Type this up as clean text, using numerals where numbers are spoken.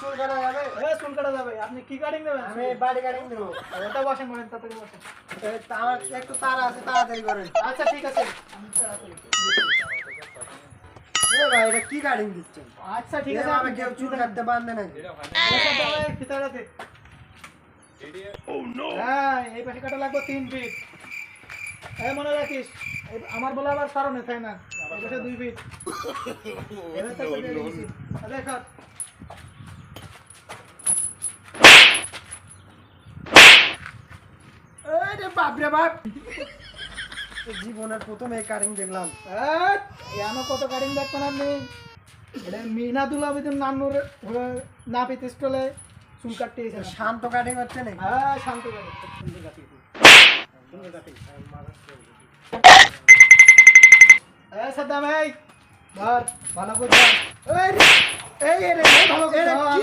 চুল কাটা যাবে? চুল কাটা যাবে। আপনি কি কাটিং দেবেন? আমি বাড়ি কাটিং দেবো। এটা বসেন বলেন, তাড়াতাড়ি বসেন। আমার একটু তাড়া আছে, তাড়াতাড়ি করেন। আচ্ছা ঠিক আছে, আমি তাড়াতাড়ি ভাই এটা কি কাটিং দিচ্ছেন? আচ্ছা ঠিক আছে, আমি কেউ চুল কাটতে বান্ধে নাকি? ভিতরে হ্যাঁ, এই পাশে কাটা লাগবে 3 ফিট। মনে রাখিস, আমার বলে আবার সারনে তাই না, এই পাশে 2 ফিট। দেখ বাপরে বাপ, জীবনের প্রথম এই কাটিং দেখলাম। এমন কত কাটিং দেখবেন আপনি। এটা মিনা দুলাবিদুল নান্নুর না পিতে স্টলে চুল কাটতে এসেছে। শান্ত কাটিং হচ্ছে নাকি? হ্যাঁ, শান্ত কাটিং, সুন্দর কাটিং, সুন্দর কাটিং। সাদ্দাম ভাই ধর, ভালো করে ধর। এই রে, ভালো করে ধর।